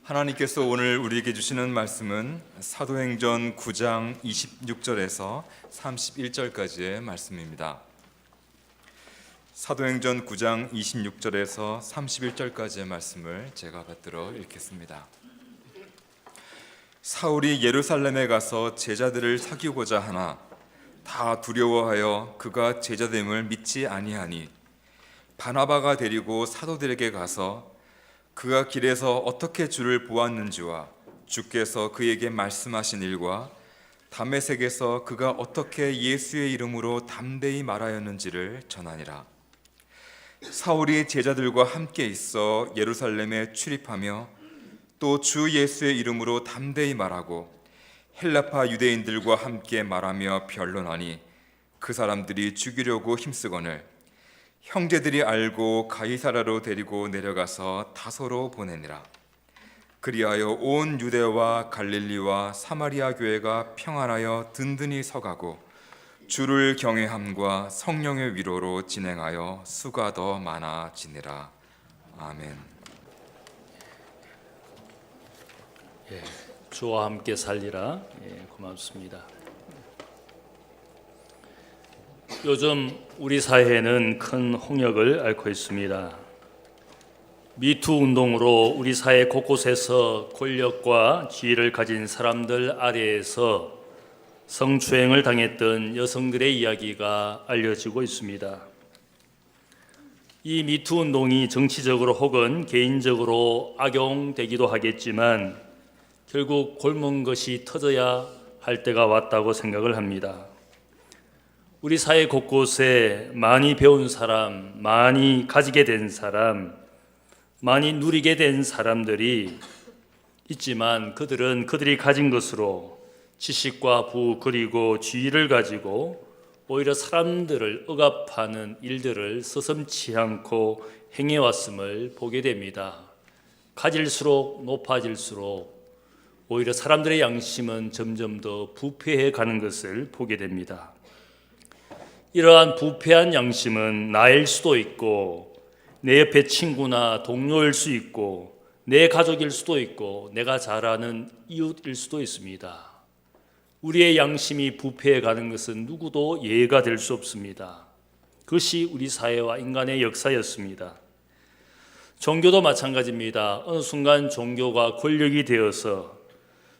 하나님께서 오늘 우리에게 주시는 말씀은 사도행전 9장 26절에서 31절까지의 말씀입니다. 사도행전 9장 26절에서 31절까지의 말씀을 제가 받들어 읽겠습니다. 사울이 예루살렘에 가서 제자들을 사귀고자 하나 다 두려워하여 그가 제자됨을 믿지 아니하니 바나바가 데리고 사도들에게 가서 그가 길에서 어떻게 주를 보았는지와 주께서 그에게 말씀하신 일과 다메섹에서 그가 어떻게 예수의 이름으로 담대히 말하였는지를 전하니라. 사울이 제자들과 함께 있어 예루살렘에 출입하며 또 주 예수의 이름으로 담대히 말하고 헬라파 유대인들과 함께 말하며 변론하니 그 사람들이 죽이려고 힘쓰거늘 형제들이 알고 가이사라로 데리고 내려가서 다소로 보내니라. 그리하여 온 유대와 갈릴리와 사마리아 교회가 평안하여 든든히 서가고 주를 경외함과 성령의 위로로 진행하여 수가 더 많아지니라. 아멘. 주와 함께 살리라. 고맙습니다. 요즘 우리 사회는 큰 홍역을 앓고 있습니다. 미투 운동으로 우리 사회 곳곳에서 권력과 지위를 가진 사람들 아래에서 성추행을 당했던 여성들의 이야기가 알려지고 있습니다. 이 미투 운동이 정치적으로 혹은 개인적으로 악용되기도 하겠지만 결국 곪은 것이 터져야 할 때가 왔다고 생각을 합니다. 우리 사회 곳곳에 많이 배운 사람, 많이 가지게 된 사람, 많이 누리게 된 사람들이 있지만 그들은 그들이 가진 것으로 지식과 부 그리고 지위를 가지고 오히려 사람들을 억압하는 일들을 서슴지 않고 행해왔음을 보게 됩니다. 가질수록 높아질수록 오히려 사람들의 양심은 점점 더 부패해 가는 것을 보게 됩니다. 이러한 부패한 양심은 나일 수도 있고 내 옆에 친구나 동료일 수 있고 내 가족일 수도 있고 내가 잘 아는 이웃일 수도 있습니다. 우리의 양심이 부패해 가는 것은 누구도 예외가 될 수 없습니다. 그것이 우리 사회와 인간의 역사였습니다. 종교도 마찬가지입니다. 어느 순간 종교가 권력이 되어서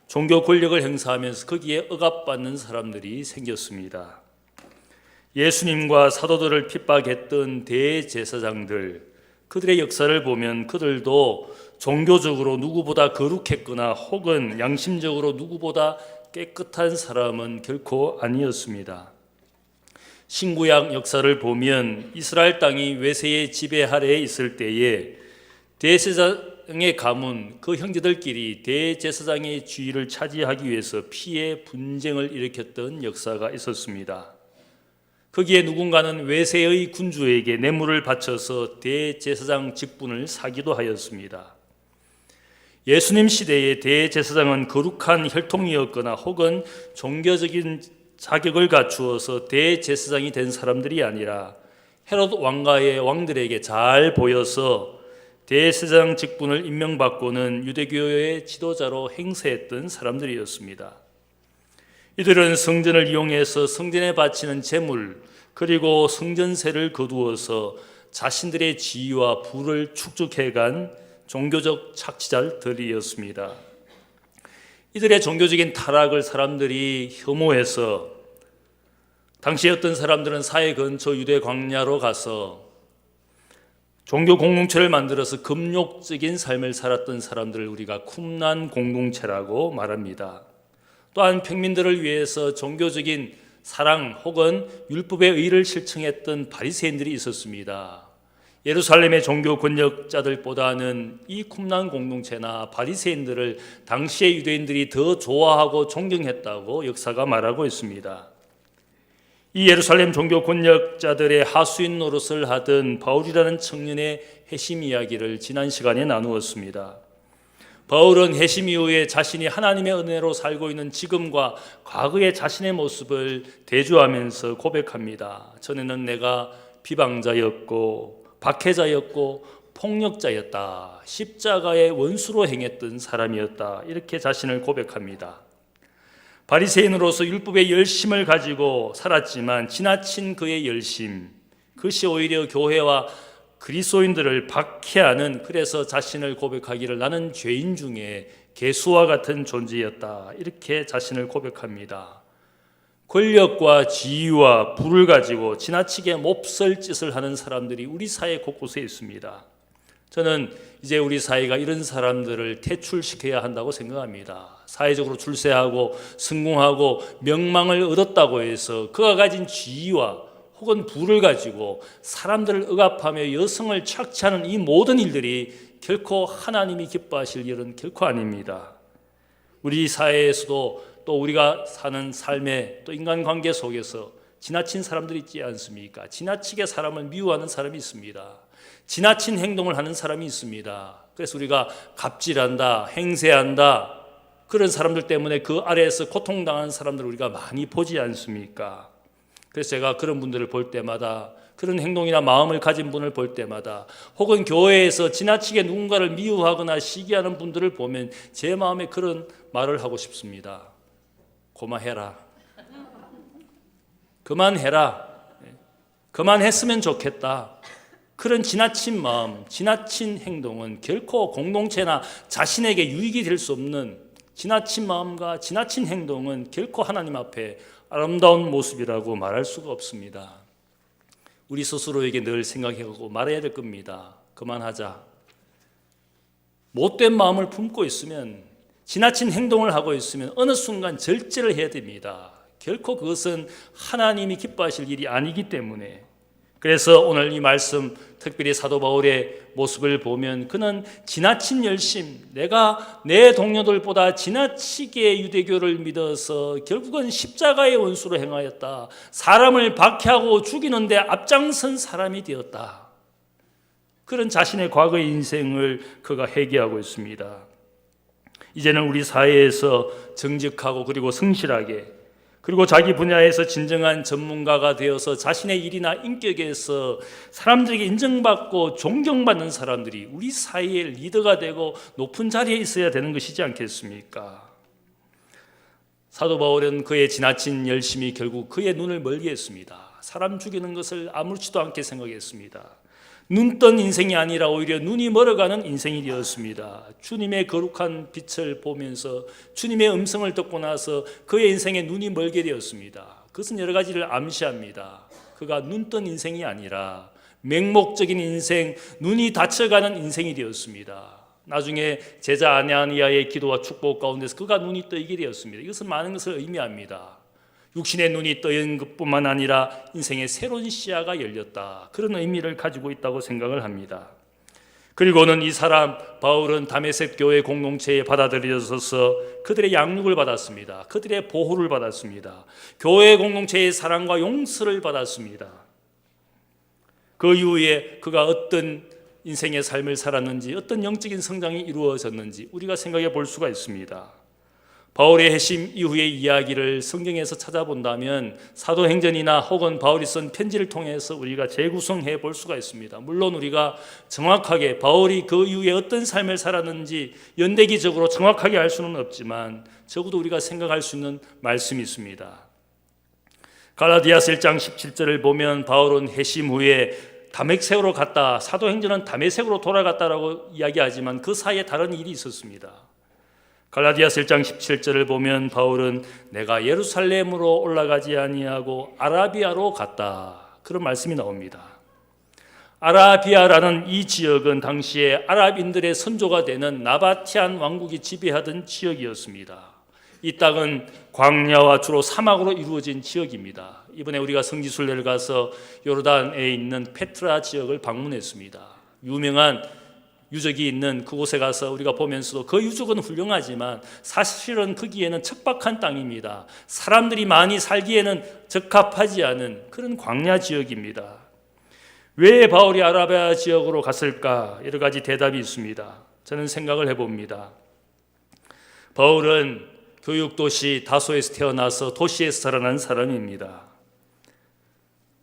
종교 권력을 행사하면서 거기에 억압받는 사람들이 생겼습니다. 예수님과 사도들을 핍박했던 대제사장들, 그들의 역사를 보면 그들도 종교적으로 누구보다 거룩했거나 혹은 양심적으로 누구보다 깨끗한 사람은 결코 아니었습니다. 신구약 역사를 보면 이스라엘 땅이 외세의 지배 아래에 있을 때에 대제사장의 가문, 그 형제들끼리 대제사장의 지위를 차지하기 위해서 피해 분쟁을 일으켰던 역사가 있었습니다. 거기에 누군가는 외세의 군주에게 뇌물을 바쳐서 대제사장 직분을 사기도 하였습니다. 예수님 시대의 대제사장은 거룩한 혈통이었거나 혹은 종교적인 자격을 갖추어서 대제사장이 된 사람들이 아니라 헤롯 왕가의 왕들에게 잘 보여서 대제사장 직분을 임명받고는 유대교의 지도자로 행세했던 사람들이었습니다. 이들은 성전을 이용해서 성전에 바치는 제물 그리고 성전세를 거두어서 자신들의 지위와 부를 축적해간 종교적 착취자들이었습니다. 이들의 종교적인 타락을 사람들이 혐오해서 당시 어떤 사람들은 사회 근처 유대 광야로 가서 종교 공동체를 만들어서 금욕적인 삶을 살았던 사람들을 우리가 쿰란 공동체라고 말합니다. 또한 평민들을 위해서 종교적인 사랑 혹은 율법의 의를 실천했던 바리새인들이 있었습니다. 예루살렘의 종교 권력자들보다는 이 쿰란 공동체나 바리새인들을 당시의 유대인들이 더 좋아하고 존경했다고 역사가 말하고 있습니다. 이 예루살렘 종교 권력자들의 하수인 노릇을 하던 바울이라는 청년의 회심 이야기를 지난 시간에 나누었습니다. 바울은 회심 이후에 자신이 하나님의 은혜로 살고 있는 지금과 과거의 자신의 모습을 대조하면서 고백합니다. 전에는 내가 비방자였고 박해자였고 폭력자였다. 십자가의 원수로 행했던 사람이었다. 이렇게 자신을 고백합니다. 바리새인으로서 율법의 열심을 가지고 살았지만 지나친 그의 열심, 그것이 오히려 교회와 그리스도인들을 박해하는, 그래서 자신을 고백하기를 나는 죄인 중에 개수와 같은 존재였다. 이렇게 자신을 고백합니다. 권력과 지위와 부를 가지고 지나치게 몹쓸 짓을 하는 사람들이 우리 사회 곳곳에 있습니다. 저는 이제 우리 사회가 이런 사람들을 퇴출시켜야 한다고 생각합니다. 사회적으로 출세하고 성공하고 명망을 얻었다고 해서 그가 가진 지위와 혹은 부를 가지고 사람들을 억압하며 여성을 착취하는 이 모든 일들이 결코 하나님이 기뻐하실 일은 결코 아닙니다. 우리 사회에서도 또 우리가 사는 삶의 또 인간관계 속에서 지나친 사람들이 있지 않습니까? 지나치게 사람을 미워하는 사람이 있습니다. 지나친 행동을 하는 사람이 있습니다. 그래서 우리가 갑질한다, 행세한다, 그런 사람들 때문에 그 아래에서 고통당하는 사람들을 우리가 많이 보지 않습니까? 그래서 제가 그런 분들을 볼 때마다, 그런 행동이나 마음을 가진 분을 볼 때마다, 혹은 교회에서 지나치게 누군가를 미워하거나 시기하는 분들을 보면 제 마음에 그런 말을 하고 싶습니다. 고마해라. 그만해라. 그만했으면 좋겠다. 그런 지나친 마음, 지나친 행동은 결코 공동체나 자신에게 유익이 될 수 없는, 지나친 마음과 지나친 행동은 결코 하나님 앞에 아름다운 모습이라고 말할 수가 없습니다. 우리 스스로에게 늘 생각하고 말해야 될 겁니다. 그만하자. 못된 마음을 품고 있으면, 지나친 행동을 하고 있으면 어느 순간 절제를 해야 됩니다. 결코 그것은 하나님이 기뻐하실 일이 아니기 때문에. 그래서 오늘 이 말씀, 특별히 사도 바울의 모습을 보면 그는 지나친 열심, 내가 내 동료들보다 지나치게 유대교를 믿어서 결국은 십자가의 원수로 행하였다. 사람을 박해하고 죽이는데 앞장선 사람이 되었다. 그런 자신의 과거의 인생을 그가 회개하고 있습니다. 이제는 우리 사회에서 정직하고 그리고 성실하게, 그리고 자기 분야에서 진정한 전문가가 되어서 자신의 일이나 인격에서 사람들에게 인정받고 존경받는 사람들이 우리 사회의 리더가 되고 높은 자리에 있어야 되는 것이지 않겠습니까? 사도 바울은 그의 지나친 열심이 결국 그의 눈을 멀게 했습니다. 사람 죽이는 것을 아무렇지도 않게 생각했습니다. 눈뜬 인생이 아니라 오히려 눈이 멀어가는 인생이 되었습니다. 주님의 거룩한 빛을 보면서 주님의 음성을 듣고 나서 그의 인생에 눈이 멀게 되었습니다. 그것은 여러 가지를 암시합니다. 그가 눈뜬 인생이 아니라 맹목적인 인생, 눈이 닫혀가는 인생이 되었습니다. 나중에 제자 아나니아의 기도와 축복 가운데서 그가 눈이 뜨이게 되었습니다. 이것은 많은 것을 의미합니다. 육신의 눈이 뜨인 것뿐만 아니라 인생의 새로운 시야가 열렸다. 그런 의미를 가지고 있다고 생각을 합니다. 그리고는 이 사람 바울은 다메섹 교회 공동체에 받아들여져서 그들의 양육을 받았습니다. 그들의 보호를 받았습니다. 교회 공동체의 사랑과 용서를 받았습니다. 그 이후에 그가 어떤 인생의 삶을 살았는지, 어떤 영적인 성장이 이루어졌는지 우리가 생각해 볼 수가 있습니다. 바울의 회심 이후의 이야기를 성경에서 찾아본다면 사도행전이나 혹은 바울이 쓴 편지를 통해서 우리가 재구성해 볼 수가 있습니다. 물론 우리가 정확하게 바울이 그 이후에 어떤 삶을 살았는지 연대기적으로 정확하게 알 수는 없지만 적어도 우리가 생각할 수 있는 말씀이 있습니다. 갈라디아서 1장 17절을 보면 바울은 회심 후에 다메섹으로 갔다, 사도행전은 다메섹으로 돌아갔다라고 이야기하지만 그 사이에 다른 일이 있었습니다. 갈라디아서 1장 17절을 보면 바울은 내가 예루살렘으로 올라가지 아니하고 아라비아로 갔다, 그런 말씀이 나옵니다. 아라비아라는 이 지역은 당시에 아랍인들의 선조가 되는 나바티안 왕국이 지배하던 지역이었습니다. 이 땅은 광야와 주로 사막으로 이루어진 지역입니다. 이번에 우리가 성지순례를 가서 요르단에 있는 페트라 지역을 방문했습니다. 유명한 유적이 있는 그곳에 가서 우리가 보면서도 그 유적은 훌륭하지만 사실은 거기에는 척박한 땅입니다. 사람들이 많이 살기에는 적합하지 않은 그런 광야 지역입니다. 왜 바울이 아라비아 지역으로 갔을까? 여러 가지 대답이 있습니다. 저는 생각을 해봅니다. 바울은 교육도시 다소에서 태어나서 도시에서 자라난 사람입니다.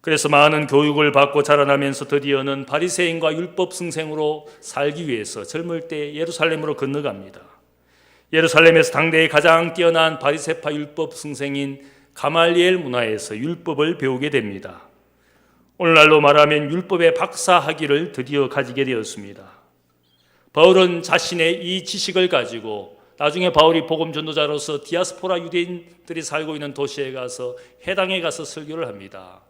그래서 많은 교육을 받고 자라나면서 드디어는 바리새인과 율법 승생으로 살기 위해서 젊을 때 예루살렘으로 건너갑니다. 예루살렘에서 당대에 가장 뛰어난 바리새파 율법 승생인 가말리엘 문화에서 율법을 배우게 됩니다. 오늘날로 말하면 율법의 박사 학위를 드디어 가지게 되었습니다. 바울은 자신의 이 지식을 가지고 나중에 바울이 복음 전도자로서 디아스포라 유대인들이 살고 있는 도시에 가서 해당에 가서 설교를 합니다.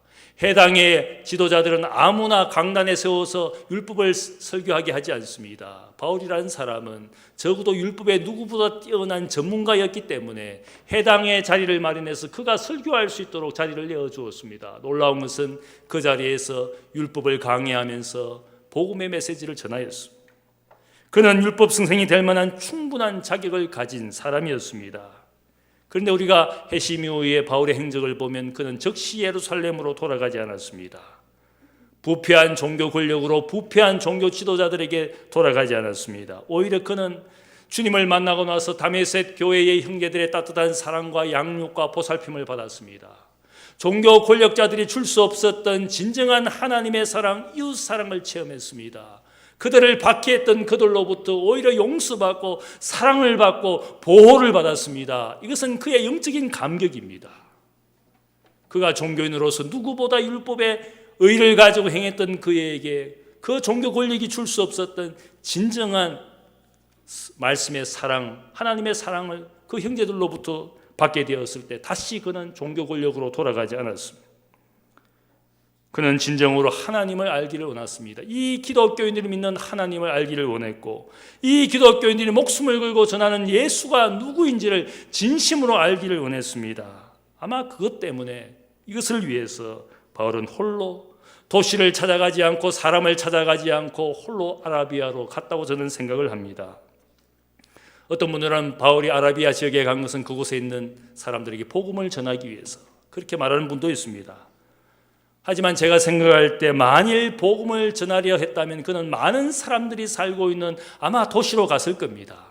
해당의 지도자들은 아무나 강단에 세워서 율법을 설교하게 하지 않습니다. 바울이라는 사람은 적어도 율법에 누구보다 뛰어난 전문가였기 때문에 해당의 자리를 마련해서 그가 설교할 수 있도록 자리를 내어주었습니다. 놀라운 것은 그 자리에서 율법을 강의하면서 복음의 메시지를 전하였습니다. 그는 율법 승생이 될 만한 충분한 자격을 가진 사람이었습니다. 그런데 우리가 회심 이후에 바울의 행적을 보면 그는 즉시 예루살렘으로 돌아가지 않았습니다. 부패한 종교 권력으로 부패한 종교 지도자들에게 돌아가지 않았습니다. 오히려 그는 주님을 만나고 나서 다메섹 교회의 형제들의 따뜻한 사랑과 양육과 보살핌을 받았습니다. 종교 권력자들이 줄 수 없었던 진정한 하나님의 사랑, 이웃 사랑을 체험했습니다. 그들을 박해했던 그들로부터 오히려 용서받고 사랑을 받고 보호를 받았습니다. 이것은 그의 영적인 감격입니다. 그가 종교인으로서 누구보다 율법의 의를 가지고 행했던 그에게 그 종교 권력이 줄 수 없었던 진정한 말씀의 사랑, 하나님의 사랑을 그 형제들로부터 받게 되었을 때 다시 그는 종교 권력으로 돌아가지 않았습니다. 그는 진정으로 하나님을 알기를 원했습니다. 이 기독교인들이 믿는 하나님을 알기를 원했고 이 기독교인들이 목숨을 걸고 전하는 예수가 누구인지를 진심으로 알기를 원했습니다. 아마 그것 때문에 이것을 위해서 바울은 홀로 도시를 찾아가지 않고 사람을 찾아가지 않고 홀로 아라비아로 갔다고 저는 생각을 합니다. 어떤 분들은 바울이 아라비아 지역에 간 것은 그곳에 있는 사람들에게 복음을 전하기 위해서 그렇게 말하는 분도 있습니다. 하지만 제가 생각할 때 만일 복음을 전하려 했다면 그는 많은 사람들이 살고 있는 아마 도시로 갔을 겁니다.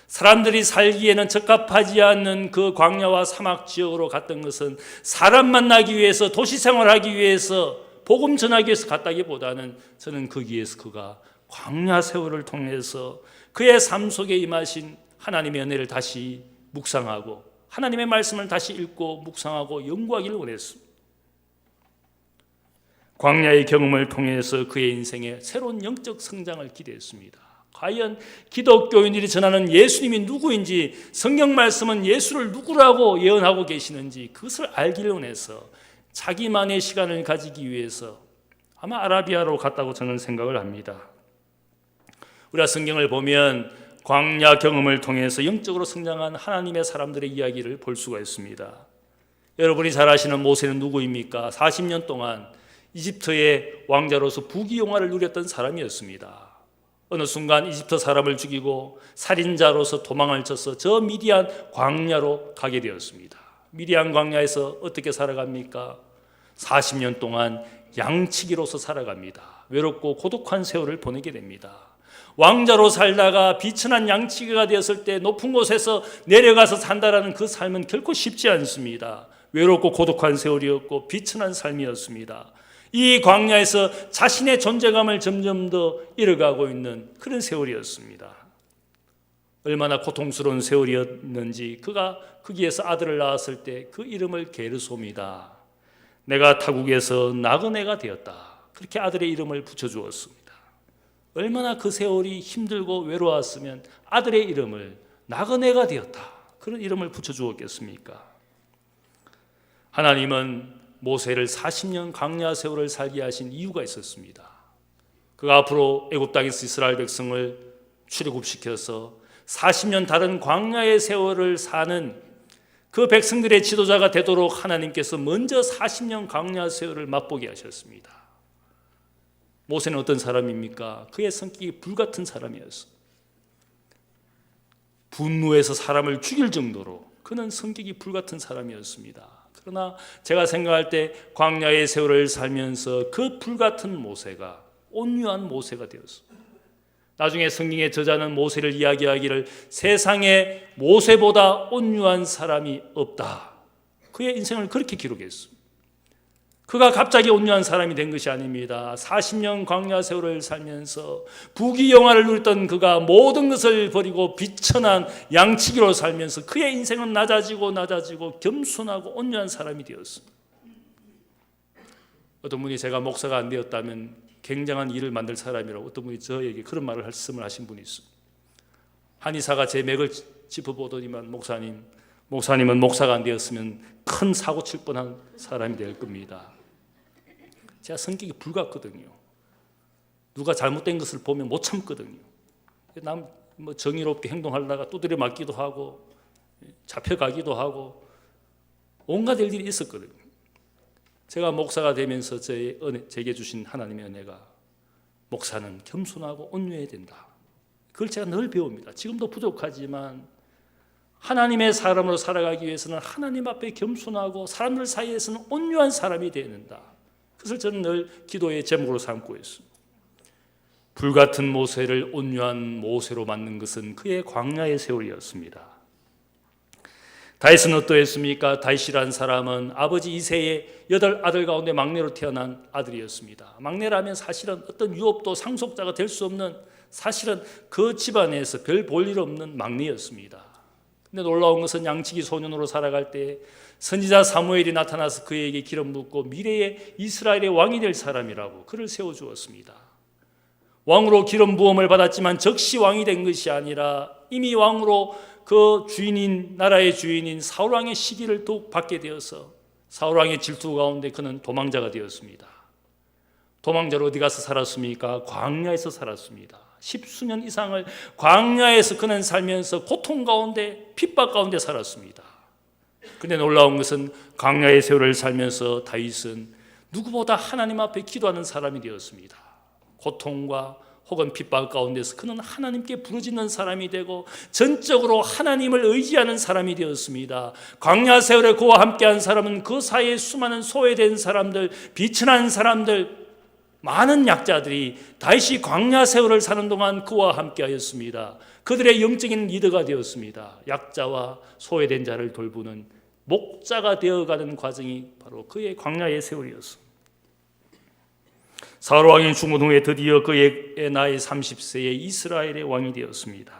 사람들이 살기에는 적합하지 않는 그 광야와 사막 지역으로 갔던 것은 사람 만나기 위해서 도시 생활하기 위해서 복음 전하기 위해서 갔다기보다는 저는 거기에서 그가 광야 세월을 통해서 그의 삶 속에 임하신 하나님의 은혜를 다시 묵상하고 하나님의 말씀을 다시 읽고 묵상하고 연구하기를 원했습니다. 광야의 경험을 통해서 그의 인생에 새로운 영적 성장을 기대했습니다. 과연 기독교인들이 전하는 예수님이 누구인지 성경 말씀은 예수를 누구라고 예언하고 계시는지 그것을 알기를 원해서 자기만의 시간을 가지기 위해서 아마 아라비아로 갔다고 저는 생각을 합니다. 우리가 성경을 보면 광야 경험을 통해서 영적으로 성장한 하나님의 사람들의 이야기를 볼 수가 있습니다. 여러분이 잘 아시는 모세는 누구입니까? 40년 동안 이집트의 왕자로서 부귀영화를 누렸던 사람이었습니다. 어느 순간 이집트 사람을 죽이고 살인자로서 도망을 쳐서 저 미디안 광야로 가게 되었습니다. 미디안 광야에서 어떻게 살아갑니까? 40년 동안 양치기로서 살아갑니다. 외롭고 고독한 세월을 보내게 됩니다. 왕자로 살다가 비천한 양치기가 되었을 때 높은 곳에서 내려가서 산다라는 그 삶은 결코 쉽지 않습니다. 외롭고 고독한 세월이었고 비천한 삶이었습니다. 이 광야에서 자신의 존재감을 점점 더 잃어가고 있는 그런 세월이었습니다. 얼마나 고통스러운 세월이었는지 그가 거기에서 아들을 낳았을 때 그 이름을 게르솜이다. 내가 타국에서 나그네가 되었다. 그렇게 아들의 이름을 붙여주었습니다. 얼마나 그 세월이 힘들고 외로웠으면 아들의 이름을 나그네가 되었다. 그런 이름을 붙여주었겠습니까? 하나님은 모세를 40년 광야 세월을 살게 하신 이유가 있었습니다. 그가 앞으로 애굽 땅에서 이스라엘 백성을 출애굽시켜서 40년 다른 광야의 세월을 사는 그 백성들의 지도자가 되도록 하나님께서 먼저 40년 광야 세월을 맛보게 하셨습니다. 모세는 어떤 사람입니까? 그의 성격이 불같은 사람이었어요. 분노해서 사람을 죽일 정도로 그는 성격이 불같은 사람이었습니다. 그러나 제가 생각할 때 광야의 세월을 살면서 그 불같은 모세가 온유한 모세가 되었습니다. 나중에 성경의 저자는 모세를 이야기하기를 세상에 모세보다 온유한 사람이 없다. 그의 인생을 그렇게 기록했습니다. 그가 갑자기 온유한 사람이 된 것이 아닙니다. 40년 광야 세월을 살면서 부귀영화를 누렸던 그가 모든 것을 버리고 비천한 양치기로 살면서 그의 인생은 낮아지고 겸손하고 온유한 사람이 되었습니다. 어떤 분이 제가 목사가 안 되었다면 굉장한 일을 만들 사람이라고 어떤 분이 저에게 그런 말씀을 하신 분이 있습니다. 한의사가 제 맥을 짚어보더니만 목사님은 목사가 안 되었으면 큰 사고 칠 뻔한 사람이 될 겁니다. 제가 성격이 불같거든요. 누가 잘못된 것을 보면 못 참거든요. 남 뭐 정의롭게 행동하려다가 두드려 맞기도 하고 잡혀가기도 하고 온갖 일들이 있었거든요. 제가 목사가 되면서 제게 주신 하나님의 은혜가 목사는 겸손하고 온유해야 된다. 그걸 제가 늘 배웁니다. 지금도 부족하지만 하나님의 사람으로 살아가기 위해서는 하나님 앞에 겸손하고 사람들 사이에서는 온유한 사람이 되어야 된다. 그것을 저는 늘 기도의 제목으로 삼고 있습니다. 불같은 모세를 온유한 모세로 만든 것은 그의 광야의 세월이었습니다. 다윗은 어떠했습니까? 다윗이라는 사람은 아버지 이새의 8 아들 가운데 막내로 태어난 아들이었습니다. 막내라면 사실은 어떤 유업도 상속자가 될 수 없는, 사실은 그 집안에서 별 볼 일 없는 막내였습니다. 근데 놀라운 것은 양치기 소년으로 살아갈 때 선지자 사무엘이 나타나서 그에게 기름 붓고 미래의 이스라엘의 왕이 될 사람이라고 그를 세워주었습니다. 왕으로 기름 부음을 받았지만 즉시 왕이 된 것이 아니라 이미 왕으로 그 주인인, 나라의 주인인 사울왕의 시기를 또 받게 되어서 사울왕의 질투 가운데 그는 도망자가 되었습니다. 도망자로 어디 가서 살았습니까? 광야에서 살았습니다. 10수년 이상을 광야에서 그는 살면서 고통 가운데 핍박 가운데 살았습니다. 그런데 놀라운 것은 광야의 세월을 살면서 다윗은 누구보다 하나님 앞에 기도하는 사람이 되었습니다. 고통과 혹은 핍박 가운데서 그는 하나님께 부르짖는 사람이 되고 전적으로 하나님을 의지하는 사람이 되었습니다. 광야 세월에 그와 함께한 사람은 그 사이에 수많은 소외된 사람들, 비천한 사람들, 많은 약자들이 다윗이 광야 세월을 사는 동안 그와 함께하였습니다. 그들의 영적인 리더가 되었습니다. 약자와 소외된 자를 돌보는 목자가 되어가는 과정이 바로 그의 광야의 세월이었습니다. 사울 왕이 죽은 후에 드디어 그의 나이 30세에 이스라엘의 왕이 되었습니다.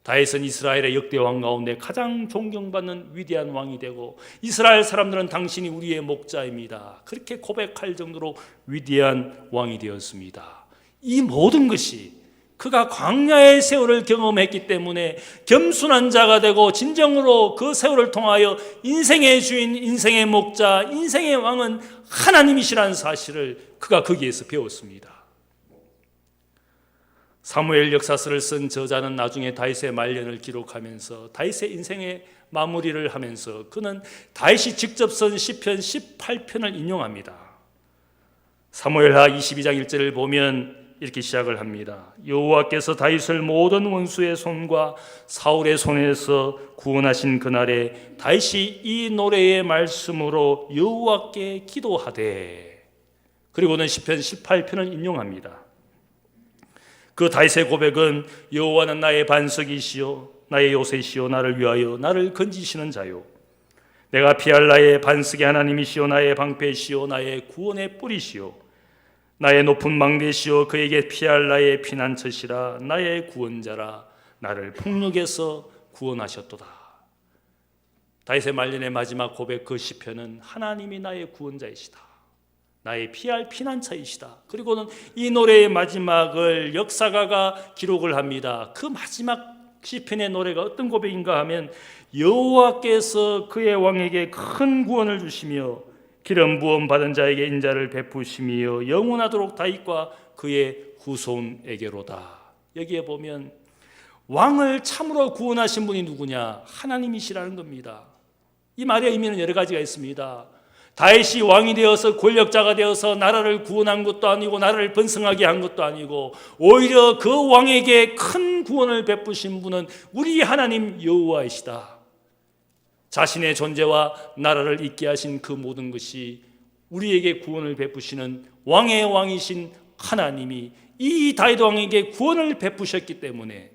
다윗은 이스라엘의 역대 왕 가운데 가장 존경받는 위대한 왕이 되고 이스라엘 사람들은 당신이 우리의 목자입니다. 그렇게 고백할 정도로 위대한 왕이 되었습니다. 이 모든 것이 그가 광야의 세월을 경험했기 때문에 겸손한 자가 되고 진정으로 그 세월을 통하여 인생의 주인, 인생의 목자, 인생의 왕은 하나님이시라는 사실을 그가 거기에서 배웠습니다. 사무엘 역사서를 쓴 저자는 나중에 다윗의 말년을 기록하면서 다윗의 인생의 마무리를 하면서 그는 다윗이 직접 쓴 시편 18편을 인용합니다. 사무엘하 22장 1절을 보면 이렇게 시작을 합니다. 여호와께서 다윗을 모든 원수의 손과 사울의 손에서 구원하신 그날에 다윗이 이 노래의 말씀으로 여호와께 기도하되, 그리고는 시편 18편을 인용합니다. 그 다윗의 고백은 여호와는 나의 반석이시요 나의 요새시요 나를 위하여 나를 건지시는 자요 내가 피할 나의 반석의 하나님이시요 나의 방패시요 나의 구원의 뿌리시요 나의 높은 망대시요 그에게 피할 나의 피난처시라 나의 구원자라 나를 폭력에서 구원하셨도다. 다윗의 말년의 마지막 고백 그 시편은 하나님이 나의 구원자이시다, 나의 피할 피난처이시다. 그리고는 이 노래의 마지막을 역사가가 기록을 합니다. 그 마지막 시편의 노래가 어떤 고백인가 하면 여호와께서 그의 왕에게 큰 구원을 주시며 기름 부음 받은 자에게 인자를 베푸시며 영원하도록 다윗과 그의 후손에게로다. 여기에 보면 왕을 참으로 구원하신 분이 누구냐? 하나님이시라는 겁니다. 이 말의 의미는 여러 가지가 있습니다. 다윗이 왕이 되어서 권력자가 되어서 나라를 구원한 것도 아니고 나라를 번성하게 한 것도 아니고 오히려 그 왕에게 큰 구원을 베푸신 분은 우리 하나님 여호와이시다. 자신의 존재와 나라를 있게 하신 그 모든 것이 우리에게 구원을 베푸시는 왕의 왕이신 하나님이 이 다윗 왕에게 구원을 베푸셨기 때문에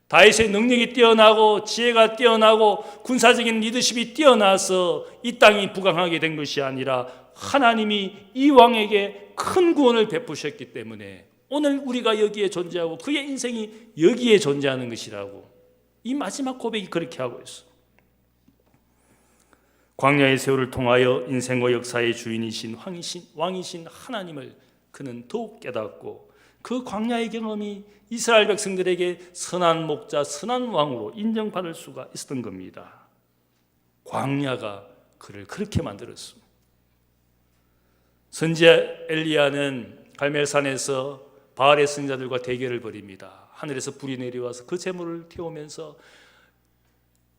다윗의 능력이 뛰어나고 지혜가 뛰어나고 군사적인 리더십이 뛰어나서 이 땅이 부강하게 된 것이 아니라 하나님이 이 왕에게 큰 구원을 베푸셨기 때문에 오늘 우리가 여기에 존재하고 그의 인생이 여기에 존재하는 것이라고 이 마지막 고백이 그렇게 하고 있어. 광야의 세월을 통하여 인생과 역사의 주인이신 왕이신 하나님을 그는 더욱 깨닫고 그 광야의 경험이 이스라엘 백성들에게 선한 목자, 선한 왕으로 인정받을 수가 있었던 겁니다. 광야가 그를 그렇게 만들었습니다. 선지자 엘리야는 갈멜산에서 바알의 선지자들과 대결을 벌입니다. 하늘에서 불이 내려와서 그 재물을 태우면서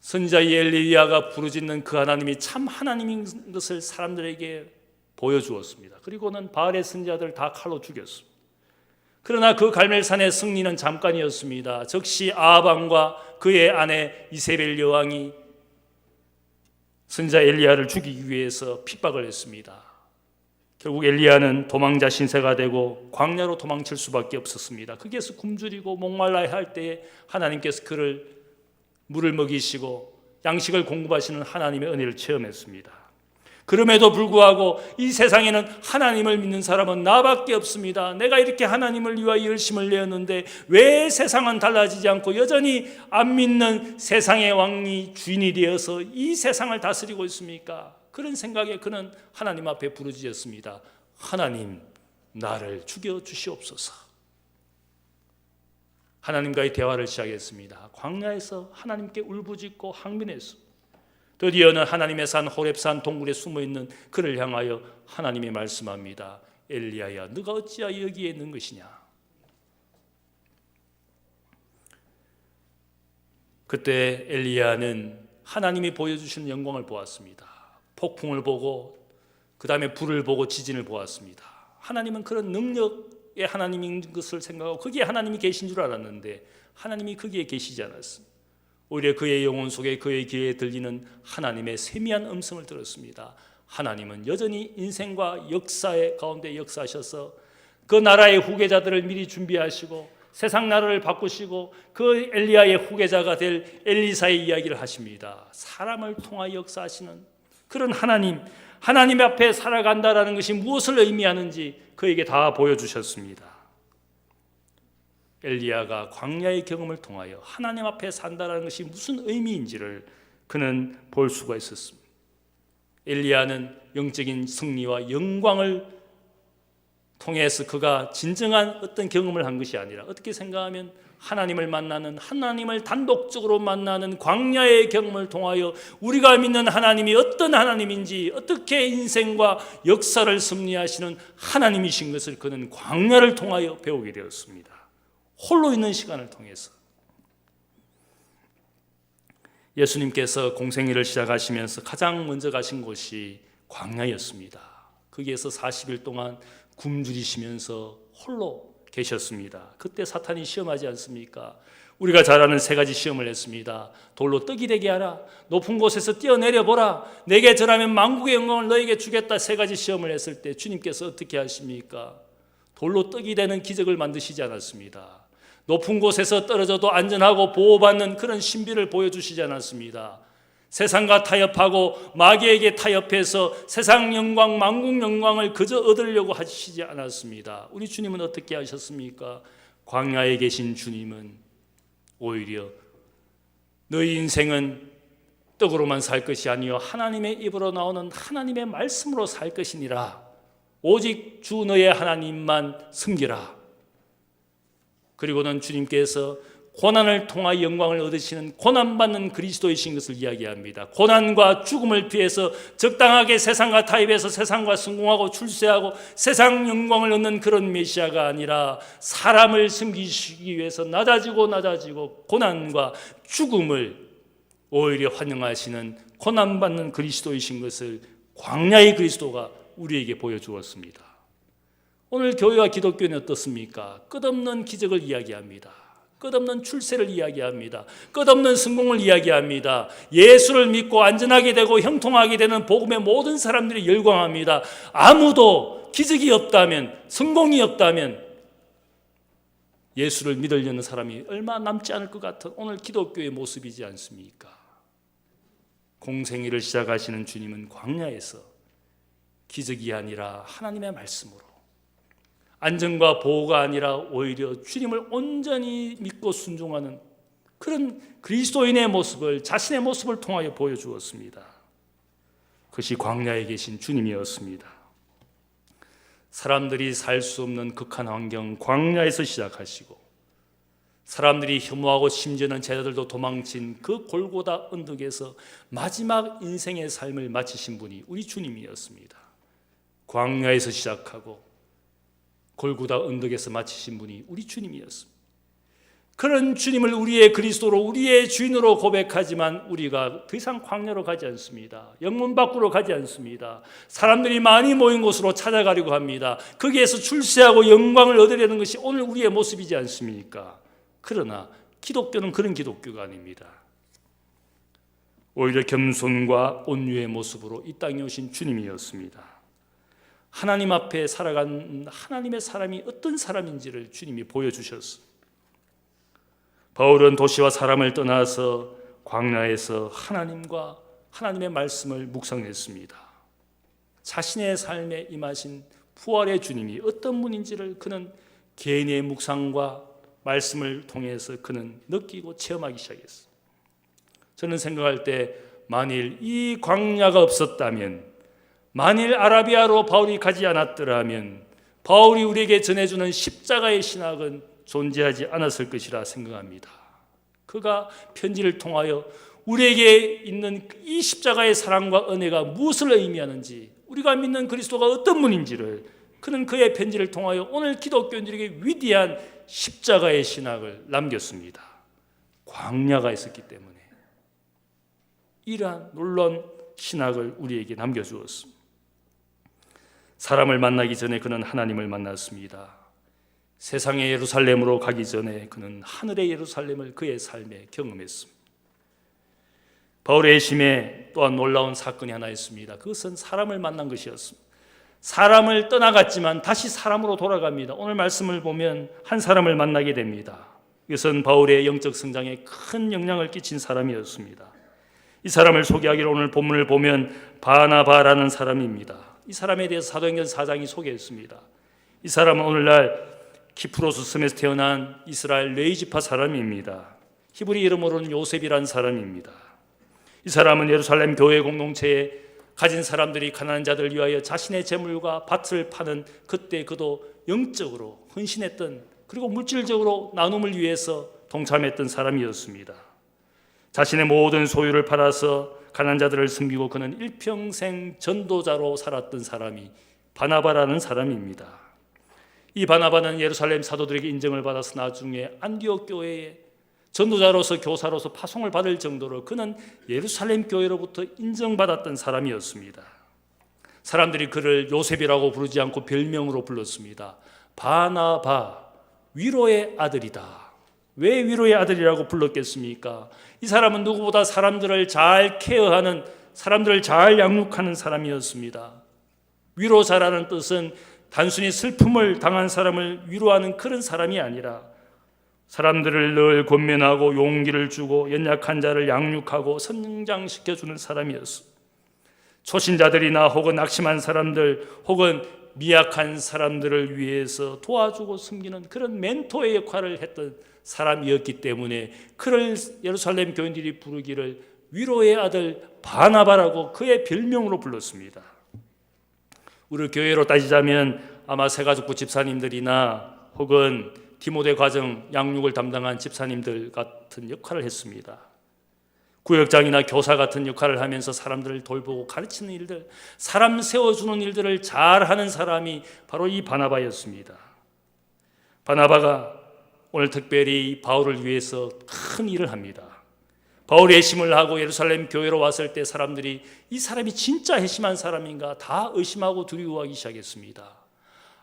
선지자 엘리야가 부르짖는 그 하나님이 참 하나님인 것을 사람들에게 보여주었습니다. 그리고는 바알의 선지자들 다 칼로 죽였습니다. 그러나 그 갈멜산의 승리는 잠깐이었습니다. 즉시 아합 왕과 그의 아내 이세벨 여왕이 선지자 엘리야를 죽이기 위해서 핍박을 했습니다. 결국 엘리야는 도망자 신세가 되고 광야로 도망칠 수밖에 없었습니다. 거기에서 굶주리고 목말라야 할 때에 하나님께서 그를 물을 먹이시고 양식을 공급하시는 하나님의 은혜를 체험했습니다. 그럼에도 불구하고 이 세상에는 하나님을 믿는 사람은 나밖에 없습니다. 내가 이렇게 하나님을 위하여 열심을 내었는데 왜 세상은 달라지지 않고 여전히 안 믿는 세상의 왕이 주인이 되어서 이 세상을 다스리고 있습니까? 그런 생각에 그는 하나님 앞에 부르짖었습니다. 하나님, 나를 죽여주시옵소서. 하나님과의 대화를 시작했습니다. 광야에서 하나님께 울부짖고 항변했습니다. 드디어는 하나님의 산 호렙산 동굴에 숨어있는 그를 향하여 하나님이 말씀합니다. 엘리야야, 너가 어찌하여 여기에 있는 것이냐? 그때 엘리야는 하나님이 보여주시는 영광을 보았습니다. 폭풍을 보고 그 다음에 불을 보고 지진을 보았습니다. 하나님은 그런 능력의 하나님인 것을 생각하고 거기에 하나님이 계신 줄 알았는데 하나님이 거기에 계시지 않았습니다. 오히려 그의 영혼 속에 그의 귀에 들리는 하나님의 세미한 음성을 들었습니다. 하나님은 여전히 인생과 역사의 가운데 역사하셔서 그 나라의 후계자들을 미리 준비하시고 세상 나라를 바꾸시고 그 엘리야의 후계자가 될 엘리사의 이야기를 하십니다. 사람을 통하여 역사하시는 그런 하나님 앞에 살아간다라는 것이 무엇을 의미하는지 그에게 다 보여주셨습니다. 엘리야가 광야의 경험을 통하여 하나님 앞에 산다라는 것이 무슨 의미인지를 그는 볼 수가 있었습니다. 엘리야는 영적인 승리와 영광을 통해서 그가 진정한 어떤 경험을 한 것이 아니라 어떻게 생각하면 하나님을 만나는 하나님을 단독적으로 만나는 광야의 경험을 통하여 우리가 믿는 하나님이 어떤 하나님인지 어떻게 인생과 역사를 섭리하시는 하나님이신 것을 그는 광야를 통하여 배우게 되었습니다. 홀로 있는 시간을 통해서 예수님께서 공생애를 시작하시면서 가장 먼저 가신 곳이 광야였습니다. 거기에서 40일 동안 굶주리시면서 홀로 계셨습니다. 그때 사탄이 시험하지 않습니까? 우리가 잘 아는 세 가지 시험을 했습니다. 돌로 떡이 되게 하라, 높은 곳에서 뛰어내려 보라, 내게 절하면 만국의 영광을 너에게 주겠다. 세 가지 시험을 했을 때 주님께서 어떻게 하십니까? 돌로 떡이 되는 기적을 만드시지 않았습니다. 높은 곳에서 떨어져도 안전하고 보호받는 그런 신비를 보여주시지 않았습니다. 세상과 타협하고 마귀에게 타협해서 세상 영광, 만국 영광을 그저 얻으려고 하시지 않았습니다. 우리 주님은 어떻게 하셨습니까? 광야에 계신 주님은 오히려 너희 인생은 떡으로만 살 것이 아니요 하나님의 입으로 나오는 하나님의 말씀으로 살 것이니라. 오직 주 너의 하나님만 섬기라. 그리고는 주님께서 고난을 통하여 영광을 얻으시는 고난받는 그리스도이신 것을 이야기합니다. 고난과 죽음을 피해서 적당하게 세상과 타협해서 세상과 성공하고 출세하고 세상 영광을 얻는 그런 메시아가 아니라 사람을 섬기시기 위해서 낮아지고 고난과 죽음을 오히려 환영하시는 고난받는 그리스도이신 것을 광야의 그리스도가 우리에게 보여주었습니다. 오늘 교회와 기독교는 어떻습니까? 끝없는 기적을 이야기합니다. 끝없는 출세를 이야기합니다. 끝없는 성공을 이야기합니다. 예수를 믿고 안전하게 되고 형통하게 되는 복음에 모든 사람들이 열광합니다. 아무도 기적이 없다면, 성공이 없다면 예수를 믿으려는 사람이 얼마 남지 않을 것 같은 오늘 기독교의 모습이지 않습니까? 공생애를 시작하시는 주님은 광야에서 기적이 아니라 하나님의 말씀으로, 안전과 보호가 아니라 오히려 주님을 온전히 믿고 순종하는 그런 그리스도인의 모습을, 자신의 모습을 통하여 보여주었습니다. 그것이 광야에 계신 주님이었습니다. 사람들이 살 수 없는 극한 환경 광야에서 시작하시고, 사람들이 혐오하고 심지어는 제자들도 도망친 그 골고다 언덕에서 마지막 인생의 삶을 마치신 분이 우리 주님이었습니다. 광야에서 시작하고 골고다 언덕에서 마치신 분이 우리 주님이었습니다. 그런 주님을 우리의 그리스도로, 우리의 주인으로 고백하지만 우리가 더 이상 광야로 가지 않습니다. 영문 밖으로 가지 않습니다. 사람들이 많이 모인 곳으로 찾아가려고 합니다. 거기에서 출세하고 영광을 얻으려는 것이 오늘 우리의 모습이지 않습니까? 그러나 기독교는 그런 기독교가 아닙니다. 오히려 겸손과 온유의 모습으로 이 땅에 오신 주님이었습니다. 하나님 앞에 살아간 하나님의 사람이 어떤 사람인지를 주님이 보여주셨습니다. 바울은 도시와 사람을 떠나서 광야에서 하나님과 하나님의 말씀을 묵상했습니다. 자신의 삶에 임하신 부활의 주님이 어떤 분인지를 그는 개인의 묵상과 말씀을 통해서 그는 느끼고 체험하기 시작했어요. 저는 생각할 때 만일 이 광야가 없었다면, 만일 아라비아로 바울이 가지 않았더라면 바울이 우리에게 전해주는 십자가의 신학은 존재하지 않았을 것이라 생각합니다. 그가 편지를 통하여 우리에게 있는 이 십자가의 사랑과 은혜가 무엇을 의미하는지, 우리가 믿는 그리스도가 어떤 분인지를 그는 그의 편지를 통하여 오늘 기독교인들에게 위대한 십자가의 신학을 남겼습니다. 광야가 있었기 때문에 이러한 놀라운 신학을 우리에게 남겨주었습니다. 사람을 만나기 전에 그는 하나님을 만났습니다. 세상의 예루살렘으로 가기 전에 그는 하늘의 예루살렘을 그의 삶에 경험했습니다. 바울의 심에 또한 놀라운 사건이 하나 있습니다. 그것은 사람을 만난 것이었습니다. 사람을 떠나갔지만 다시 사람으로 돌아갑니다. 오늘 말씀을 보면 한 사람을 만나게 됩니다. 이것은 바울의 영적 성장에 큰 영향을 끼친 사람이었습니다. 이 사람을 소개하기로 오늘 본문을 보면 바나바라는 사람입니다. 이 사람에 대해서 사도행전 4장이 소개했습니다. 이 사람은 오늘날 키프로스 섬에서 태어난 이스라엘 레위지파 사람입니다. 히브리 이름으로는 요셉이라는 사람입니다. 이 사람은 예루살렘 교회 공동체에 가진 사람들이 가난한 자들을 위하여 자신의 재물과 밭을 파는 그때 그도 영적으로 헌신했던, 그리고 물질적으로 나눔을 위해서 동참했던 사람이었습니다. 자신의 모든 소유를 팔아서 가난한 자들을 섬기고 그는 일평생 전도자로 살았던 사람이 바나바라는 사람입니다. 이 바나바는 예루살렘 사도들에게 인정을 받아서 나중에 안디옥 교회에 전도자로서, 교사로서 파송을 받을 정도로 그는 예루살렘 교회로부터 인정받았던 사람이었습니다. 사람들이 그를 요셉이라고 부르지 않고 별명으로 불렀습니다. 바나바, 위로의 아들이다. 왜 위로의 아들이라고 불렀겠습니까? 이 사람은 누구보다 사람들을 잘 케어하는, 사람들을 잘 양육하는 사람이었습니다. 위로자라는 뜻은 단순히 슬픔을 당한 사람을 위로하는 그런 사람이 아니라 사람들을 늘 권면하고 용기를 주고 연약한 자를 양육하고 성장시켜주는 사람이었습니다. 초신자들이나 혹은 낙심한 사람들 혹은 미약한 사람들을 위해서 도와주고 섬기는 그런 멘토의 역할을 했던 사람이었기 때문에 그를 예루살렘 교인들이 부르기를 위로의 아들 바나바라고 그의 별명으로 불렀습니다. 우리 교회로 따지자면 아마 새가족부 집사님들이나 혹은 디모데 과정 양육을 담당한 집사님들 같은 역할을 했습니다. 구역장이나 교사 같은 역할을 하면서 사람들을 돌보고 가르치는 일들, 사람 세워주는 일들을 잘하는 사람이 바로 이 바나바였습니다. 바나바가 오늘 특별히 바울을 위해서 큰 일을 합니다. 바울이 회심을 하고 예루살렘 교회로 왔을 때 사람들이 이 사람이 진짜 회심한 사람인가 다 의심하고 두려워하기 시작했습니다.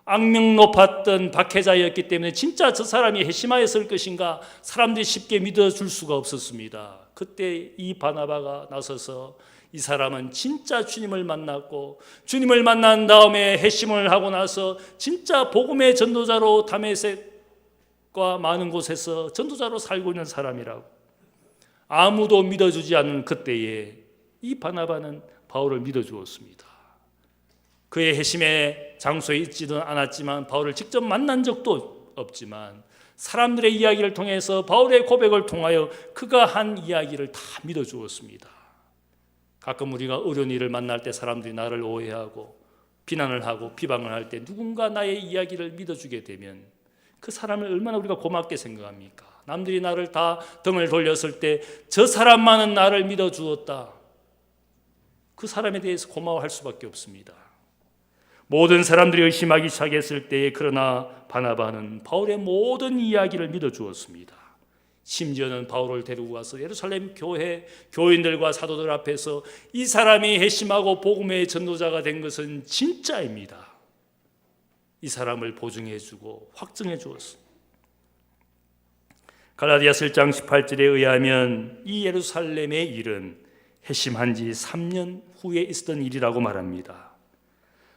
악명 높았던 박해자였기 때문에 진짜 저 사람이 회심하였을 것인가 사람들이 쉽게 믿어줄 수가 없었습니다. 그때 이 바나바가 나서서 이 사람은 진짜 주님을 만났고 주님을 만난 다음에 회심을 하고 나서 진짜 복음의 전도자로 다메섹과 많은 곳에서 전도자로 살고 있는 사람이라고 아무도 믿어주지 않는 그때에 이 바나바는 바울을 믿어주었습니다. 그의 회심의 장소에 있지는 않았지만 바울을 직접 만난 적도 없지만 사람들의 이야기를 통해서 바울의 고백을 통하여 그가 한 이야기를 다 믿어주었습니다. 가끔 우리가 어려운 일을 만날 때 사람들이 나를 오해하고 비난을 하고 비방을 할 때 누군가 나의 이야기를 믿어주게 되면 그 사람을 얼마나 우리가 고맙게 생각합니까? 남들이 나를 다 등을 돌렸을 때 저 사람만은 나를 믿어주었다. 그 사람에 대해서 고마워할 수밖에 없습니다. 모든 사람들이 의심하기 시작했을 때에 그러나 바나바는 바울의 모든 이야기를 믿어주었습니다. 심지어는 바울을 데리고 가서 예루살렘 교회 교인들과 사도들 앞에서 이 사람이 회심하고 복음의 전도자가 된 것은 진짜입니다. 이 사람을 보증해주고 확증해 주었습니다. 갈라디아서 1장 18절에 의하면 이 예루살렘의 일은 회심한 지 3년 후에 있었던 일이라고 말합니다.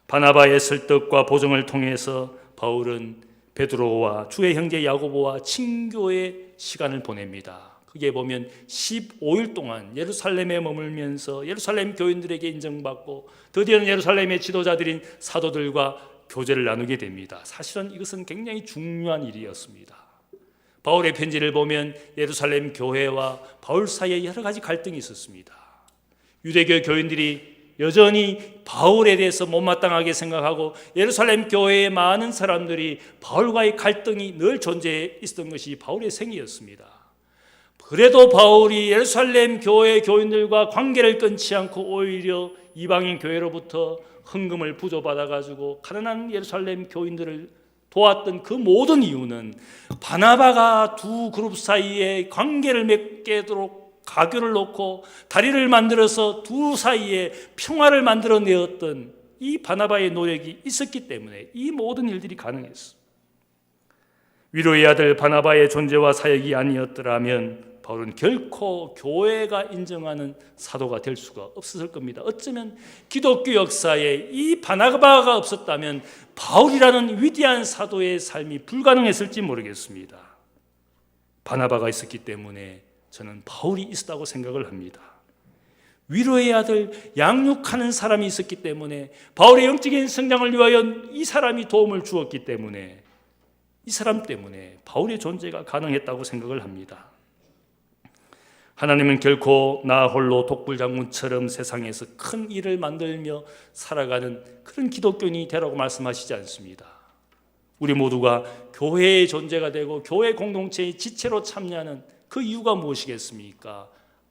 바나바의 설득과 보증을 통해서 바울은 베드로와 주의 형제 야고보와 친교의 시간을 보냅니다. 그게 보면 15일 동안 예루살렘에 머물면서 예루살렘 교인들에게 인정받고 드디어는 예루살렘의 지도자들인 사도들과 교제를 나누게 됩니다. 사실은 이것은 굉장히 중요한 일이었습니다. 바울의 편지를 보면 예루살렘 교회와 바울 사이에 여러 가지 갈등이 있었습니다. 유대교 교인들이 여전히 바울에 대해서 못마땅하게 생각하고 예루살렘 교회의 많은 사람들이 바울과의 갈등이 늘 존재해 있었던 것이 바울의 생이었습니다. 그래도 바울이 예루살렘 교회 교인들과 관계를 끊지 않고 오히려 이방인 교회로부터 헌금을 부조받아가지고 가난한 예루살렘 교인들을 도왔던 그 모든 이유는 바나바가 두 그룹 사이에 관계를 맺도록 가교를 놓고 다리를 만들어서 두 사이에 평화를 만들어내었던 이 바나바의 노력이 있었기 때문에 이 모든 일들이 가능했어. 위로의 아들 바나바의 존재와 사역이 아니었더라면 바울은 결코 교회가 인정하는 사도가 될 수가 없었을 겁니다. 어쩌면 기독교 역사에 이 바나바가 없었다면 바울이라는 위대한 사도의 삶이 불가능했을지 모르겠습니다. 바나바가 있었기 때문에 저는 바울이 있었다고 생각을 합니다. 위로의 아들 양육하는 사람이 있었기 때문에 바울의 영적인 성장을 위하여 이 사람이 도움을 주었기 때문에 이 사람 때문에 바울의 존재가 가능했다고 생각을 합니다. 하나님은 결코 나 홀로 독불장군처럼 세상에서 큰 일을 만들며 살아가는 그런 기독교인이 되라고 말씀하시지 않습니다. 우리 모두가 교회의 존재가 되고 교회 공동체의 지체로 참여하는 그 이유가 무엇이겠습니까?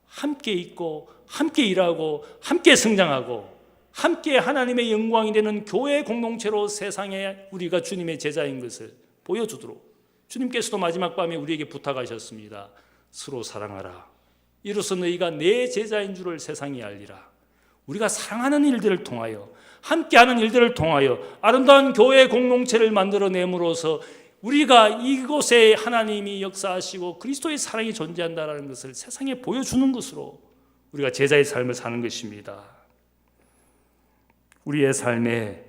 함께 있고 함께 일하고 함께 성장하고 함께 하나님의 영광이 되는 교회 공동체로 세상에 우리가 주님의 제자인 것을 보여주도록 주님께서도 마지막 밤에 우리에게 부탁하셨습니다. 서로 사랑하라. 이로써 너희가 내 제자인 줄을 세상에 알리라. 우리가 사랑하는 일들을 통하여 함께하는 일들을 통하여 아름다운 교회 공동체를 만들어냄으로써 우리가 이곳에 하나님이 역사하시고 그리스도의 사랑이 존재한다는 것을 세상에 보여주는 것으로 우리가 제자의 삶을 사는 것입니다. 우리의 삶에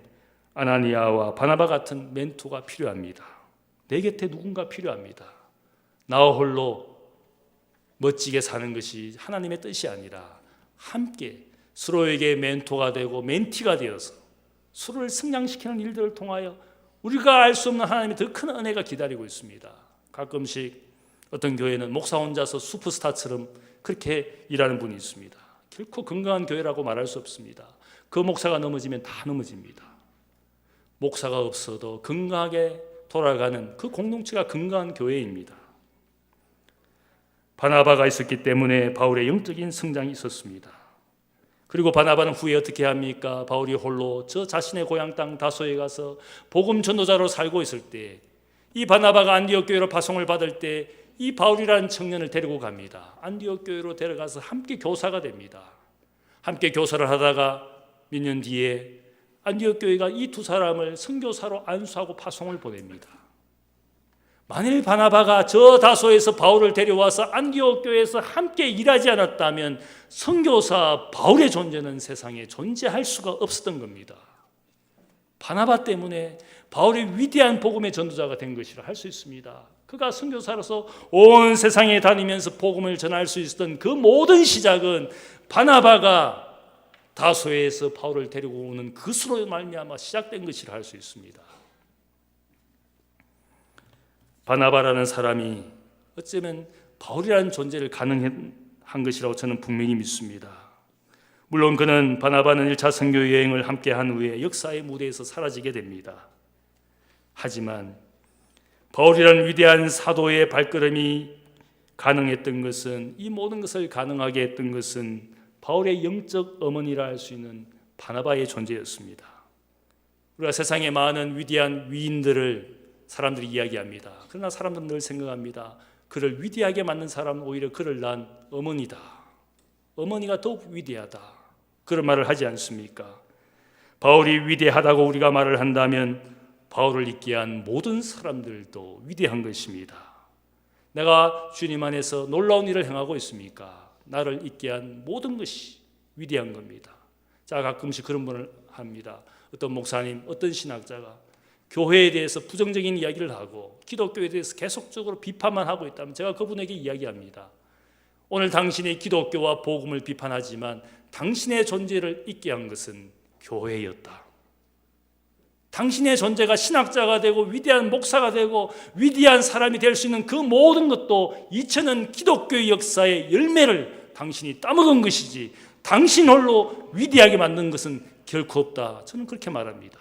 아나니아와 바나바 같은 멘토가 필요합니다. 내 곁에 누군가 필요합니다. 나 홀로 멋지게 사는 것이 하나님의 뜻이 아니라 함께 서로에게 멘토가 되고 멘티가 되어서 서로를 성장시키는 일들을 통하여 우리가 알 수 없는 하나님의 더 큰 은혜가 기다리고 있습니다. 가끔씩 어떤 교회는 목사 혼자서 슈퍼스타처럼 그렇게 일하는 분이 있습니다. 결코 건강한 교회라고 말할 수 없습니다. 그 목사가 넘어지면 다 넘어집니다. 목사가 없어도 건강하게 돌아가는 그 공동체가 건강한 교회입니다. 바나바가 있었기 때문에 바울의 영적인 성장이 있었습니다. 그리고 바나바는 후에 어떻게 합니까? 바울이 홀로 저 자신의 고향 땅 다소에 가서 복음 전도자로 살고 있을 때 이 바나바가 안디옥 교회로 파송을 받을 때 이 바울이라는 청년을 데리고 갑니다. 안디옥 교회로 데려가서 함께 교사가 됩니다. 함께 교사를 하다가 몇 년 뒤에 안디옥 교회가 이 두 사람을 선교사로 안수하고 파송을 보냅니다. 만일 바나바가 저 다소에서 바울을 데려와서 안디옥 교회에서 함께 일하지 않았다면 선교사 바울의 존재는 세상에 존재할 수가 없었던 겁니다. 바나바 때문에 바울이 위대한 복음의 전도자가 된 것이라 할 수 있습니다. 그가 선교사로서 온 세상에 다니면서 복음을 전할 수 있었던 그 모든 시작은 바나바가 다소에서 바울을 데리고 오는 그수로 말미암아 시작된 것이라 할 수 있습니다. 바나바라는 사람이 어쩌면 바울이라는 존재를 가능한 것이라고 저는 분명히 믿습니다. 물론 그는 바나바는 1차 선교 여행을 함께 한 후에 역사의 무대에서 사라지게 됩니다. 하지만 바울이라는 위대한 사도의 발걸음이 가능했던 것은, 이 모든 것을 가능하게 했던 것은 바울의 영적 어머니라 할 수 있는 바나바의 존재였습니다. 우리가 세상에 많은 위대한 위인들을 사람들이 이야기합니다. 그러나 사람들은 늘 생각합니다. 그를 위대하게 만든 사람은 오히려 그를 낳은 어머니다. 어머니가 더욱 위대하다. 그런 말을 하지 않습니까? 바울이 위대하다고 우리가 말을 한다면 바울을 있게 한 모든 사람들도 위대한 것입니다. 내가 주님 안에서 놀라운 일을 행하고 있습니까? 나를 있게 한 모든 것이 위대한 겁니다. 자, 가끔씩 그런 분을 합니다. 어떤 목사님, 어떤 신학자가 교회에 대해서 부정적인 이야기를 하고 기독교에 대해서 계속적으로 비판만 하고 있다면 제가 그분에게 이야기합니다. 오늘 당신이 기독교와 복음을 비판하지만 당신의 존재를 있게 한 것은 교회였다. 당신의 존재가 신학자가 되고 위대한 목사가 되고 위대한 사람이 될 수 있는 그 모든 것도 2000년 기독교의 역사의 열매를 당신이 따먹은 것이지 당신 홀로 위대하게 만든 것은 결코 없다. 저는 그렇게 말합니다.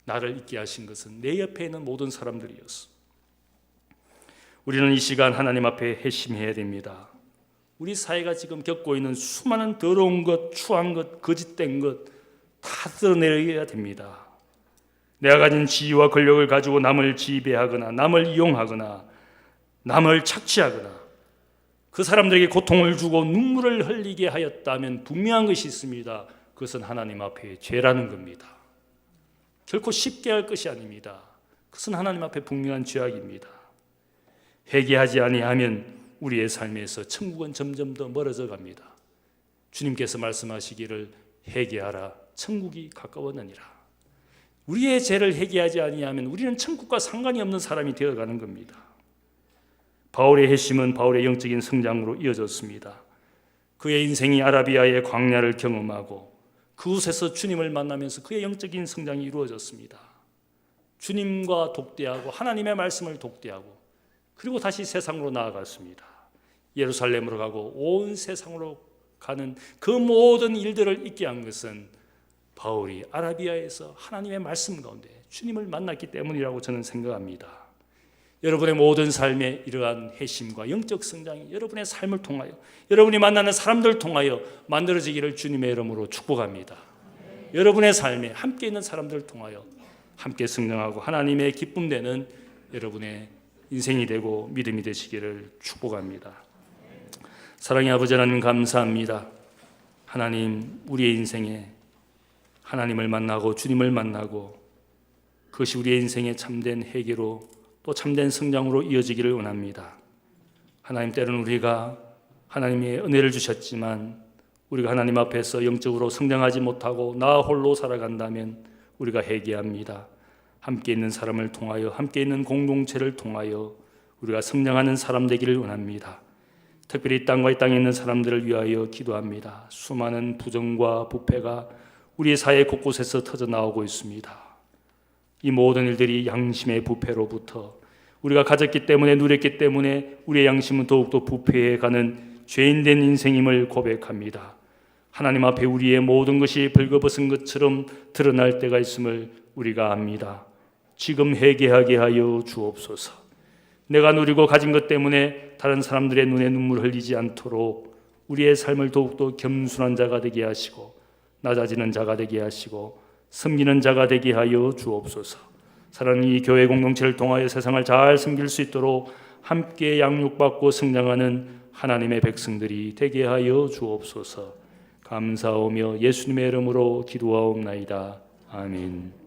나를 있게 하신 것은 내 옆에 있는 모든 사람들이었어. 우리는 이 시간 하나님 앞에 회심해야 됩니다. 우리 사회가 지금 겪고 있는 수많은 더러운 것, 추한 것, 거짓된 것 다 드러내야 됩니다. 내가 가진 지위와 권력을 가지고 남을 지배하거나 남을 이용하거나 남을 착취하거나 그 사람들에게 고통을 주고 눈물을 흘리게 하였다면 분명한 것이 있습니다. 그것은 하나님 앞에 죄라는 겁니다. 결코 쉽게 할 것이 아닙니다. 그것은 하나님 앞에 분명한 죄악입니다. 회개하지 아니하면 우리의 삶에서 천국은 점점 더 멀어져 갑니다. 주님께서 말씀하시기를 회개하라 천국이 가까웠느니라. 우리의 죄를 회개하지 아니하면 우리는 천국과 상관이 없는 사람이 되어가는 겁니다. 바울의 회심은 바울의 영적인 성장으로 이어졌습니다. 그의 인생이 아라비아의 광야를 경험하고 그곳에서 주님을 만나면서 그의 영적인 성장이 이루어졌습니다. 주님과 독대하고 하나님의 말씀을 독대하고 그리고 다시 세상으로 나아갔습니다. 예루살렘으로 가고 온 세상으로 가는 그 모든 일들을 있게 한 것은 바울이 아라비아에서 하나님의 말씀 가운데 주님을 만났기 때문이라고 저는 생각합니다. 여러분의 모든 삶에 이러한 회심과 영적 성장이 여러분의 삶을 통하여 여러분이 만나는 사람들을 통하여 만들어지기를 주님의 이름으로 축복합니다. 여러분의 삶에 함께 있는 사람들을 통하여 함께 성장하고 하나님의 기쁨 되는 여러분의 인생이 되고 믿음이 되시기를 축복합니다. 사랑의 아버지 하나님 감사합니다. 하나님 우리의 인생에 하나님을 만나고 주님을 만나고 그것이 우리의 인생의 참된 회개로 또 참된 성장으로 이어지기를 원합니다. 하나님 때로는 우리가 하나님의 은혜를 주셨지만 우리가 하나님 앞에서 영적으로 성장하지 못하고 나 홀로 살아간다면 우리가 회개합니다. 함께 있는 사람을 통하여 함께 있는 공동체를 통하여 우리가 성장하는 사람 되기를 원합니다. 특별히 이 땅과 이 땅에 있는 사람들을 위하여 기도합니다. 수많은 부정과 부패가 우리 사회 곳곳에서 터져나오고 있습니다. 이 모든 일들이 양심의 부패로부터 우리가 가졌기 때문에 누렸기 때문에 우리의 양심은 더욱더 부패해가는 죄인된 인생임을 고백합니다. 하나님 앞에 우리의 모든 것이 벌거벗은 것처럼 드러날 때가 있음을 우리가 압니다. 지금 회개하게 하여 주옵소서. 내가 누리고 가진 것 때문에 다른 사람들의 눈에 눈물 흘리지 않도록 우리의 삶을 더욱더 겸손한 자가 되게 하시고 낮아지는 자가 되게 하시고 섬기는 자가 되게 하여 주옵소서. 사랑하는 이 교회 공동체를 통하여 세상을 잘 섬길 수 있도록 함께 양육받고 성장하는 하나님의 백성들이 되게 하여 주옵소서. 감사하며 예수님의 이름으로 기도하옵나이다. 아멘.